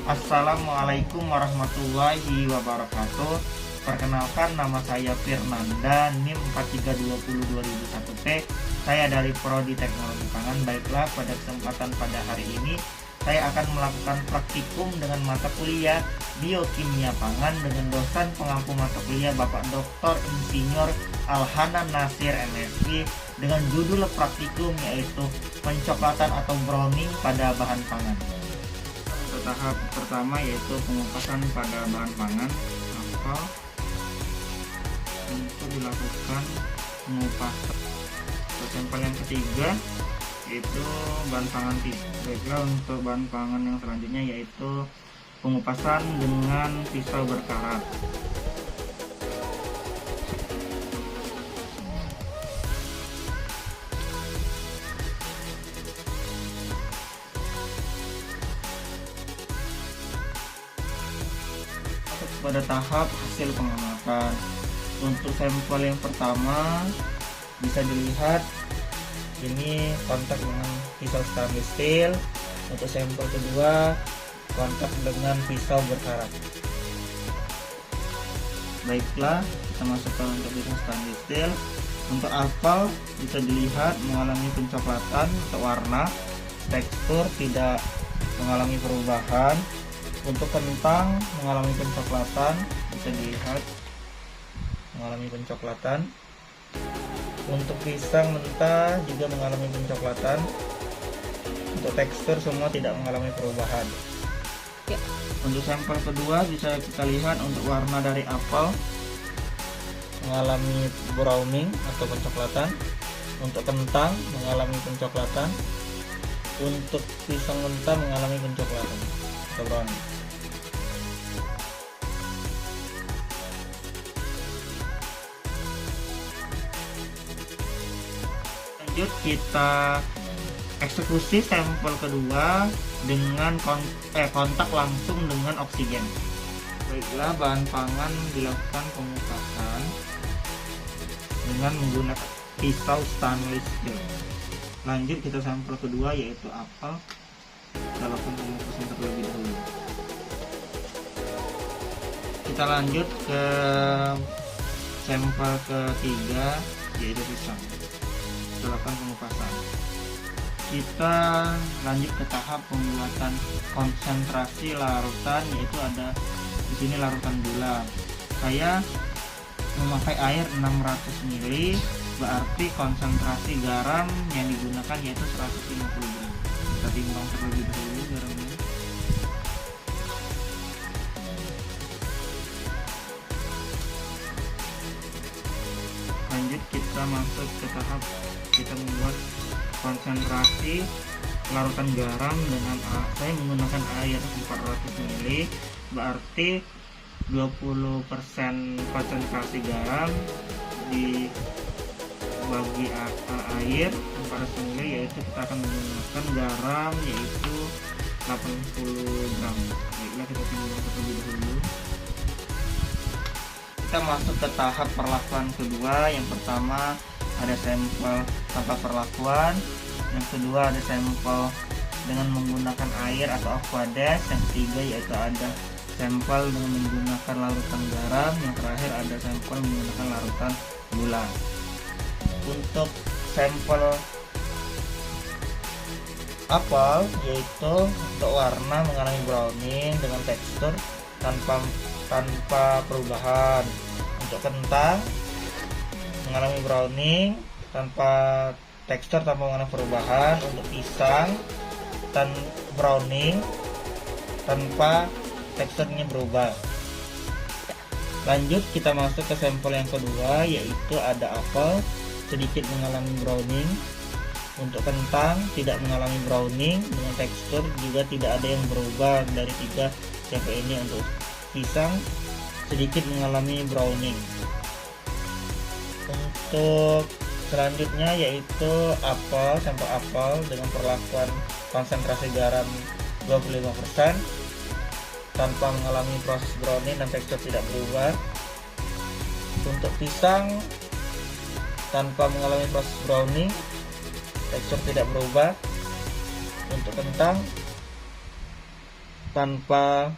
Assalamualaikum warahmatullahi wabarakatuh. Perkenalkan, nama saya Firnanda, NIM 4320-2001P. Saya dari Prodi Teknologi Pangan. Baiklah, pada kesempatan pada hari ini saya akan melakukan praktikum dengan mata kuliah Biokimia Pangan dengan dosen pengampu mata kuliah Bapak Dr. Insinyur Alhanan Nasir MSI dengan judul praktikum yaitu pencoklatan atau browning pada bahan pangan. Tahap pertama yaitu pengupasan pada bahan pangan. Untuk dilakukan pengupasan. Sampel yang ketiga yaitu bahan pangan pisau. Baiklah, untuk bahan pangan yang selanjutnya yaitu pengupasan dengan pisau berkarat. Pada tahap hasil pengamatan, untuk sampel yang pertama bisa dilihat ini kontak dengan pisau stainless steel. Untuk sampel kedua kontak dengan pisau berkarat. Baiklah, kita masukkan untuk pisau stainless steel. Untuk apel bisa dilihat mengalami pencoklatan untuk warna, tekstur tidak mengalami perubahan. Untuk kentang mengalami pencoklatan, bisa dilihat mengalami pencoklatan. Untuk pisang mentah juga mengalami pencoklatan. Untuk tekstur semua tidak mengalami perubahan. Untuk sampel kedua bisa kita lihat untuk warna dari apel mengalami browning atau pencoklatan. Untuk kentang mengalami pencoklatan. Untuk pisang mentah mengalami pencoklatan atau browning. Lanjut, kita eksekusi sampel kedua dengan kontak langsung dengan oksigen. Baiklah, bahan pangan dilakukan pengupasan dengan menggunakan pisau stainless steel. Lanjut, kita sampel kedua yaitu apel. Kita lakukan pengupasan terlebih dahulu. Kita lanjut ke sampel ketiga yaitu pisang. Kita lakukan pengupasan. Kita lanjut ke tahap pembuatan konsentrasi larutan, yaitu ada di sini larutan gula. Saya memakai air 600 ml, berarti konsentrasi garam yang digunakan yaitu 150 gram. Kita timbang terlebih dahulu garamnya. Lanjut, kita masuk ke tahap kita membuat konsentrasi larutan garam dengan saya menggunakan air 400 ml, berarti 20% konsentrasi garam dibagi air 400 ml, yaitu kita akan menggunakan garam yaitu 80 gram. Baiklah, kita timbang terlebih dahulu. Kita masuk ke tahap perlakuan kedua. Yang pertama ada sampel tanpa perlakuan, yang kedua ada sampel dengan menggunakan air atau aqueous, yang ketiga yaitu ada sampel dengan menggunakan larutan garam, yang terakhir ada sampel menggunakan larutan gula. Untuk sampel apel yaitu untuk warna mengalami browning dengan tekstur tanpa perubahan. Untuk kentang mengalami browning tanpa tekstur tanpa mengalami perubahan. Untuk pisang browning tanpa teksturnya berubah. Lanjut, kita masuk ke sampel yang kedua yaitu ada apel sedikit mengalami browning. Untuk kentang tidak mengalami browning dengan tekstur juga tidak ada yang berubah dari tiga sampel ini. Untuk pisang sedikit mengalami browning. Untuk selanjutnya yaitu sampel apel dengan perlakuan konsentrasi garam 25% tanpa mengalami proses browning dan tekstur tidak berubah. Untuk pisang tanpa mengalami proses browning, tekstur tidak berubah. Untuk kentang tanpa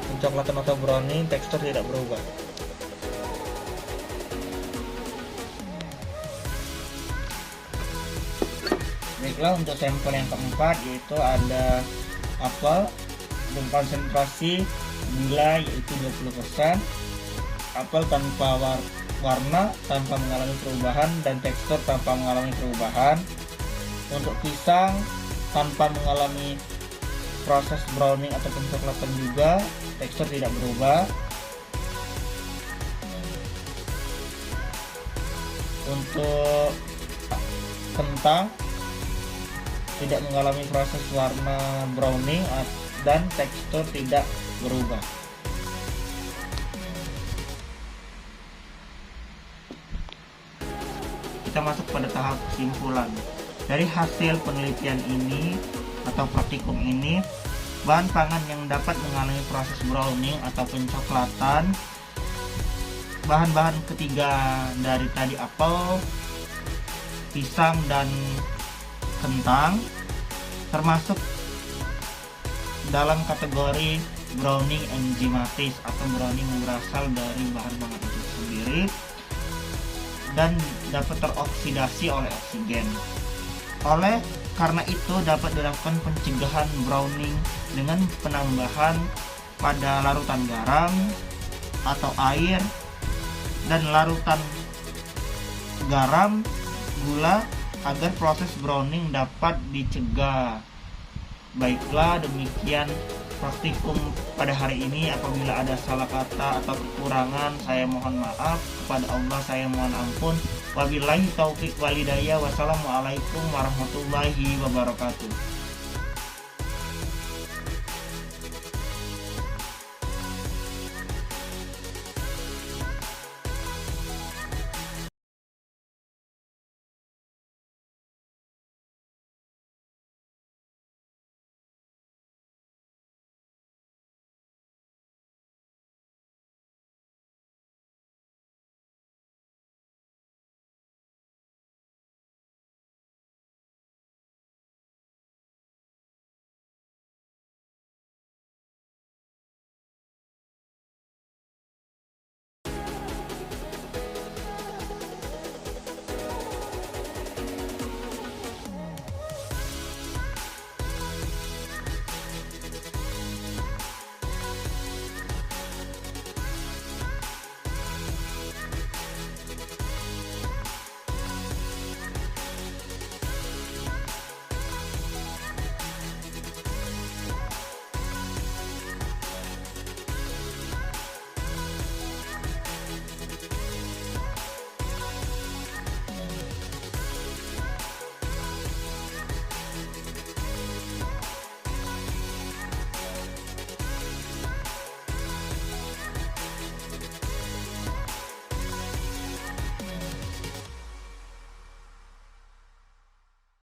pencoklatan atau browning, tekstur tidak berubah. Baiklah, untuk sampel yang keempat yaitu ada apel dengan konsentrasi gula yaitu 20%, apel tanpa warna, tanpa mengalami perubahan, dan tekstur tanpa mengalami perubahan. Untuk pisang tanpa mengalami proses browning atau pencoklatan juga, tekstur tidak berubah. Untuk kentang tidak mengalami proses warna browning dan tekstur tidak berubah. Kita masuk pada tahap kesimpulan. Dari hasil penelitian ini atau praktikum ini, bahan pangan yang dapat mengalami proses browning atau pencoklatan, bahan-bahan ketiga dari tadi apel, pisang, dan kentang termasuk dalam kategori browning enzimatis atau browning yang berasal dari bahan pangan itu sendiri dan dapat teroksidasi oleh oksigen. Karena itu dapat dilakukan pencegahan browning dengan penambahan pada larutan garam atau air dan larutan garam, gula, agar proses browning dapat dicegah. Baiklah, demikian praktikum pada hari ini. Apabila ada salah kata atau kekurangan, saya mohon maaf. Kepada Allah saya mohon ampun. Wabillahi taufiq walhidayah. Wassalamualaikum warahmatullahi wabarakatuh.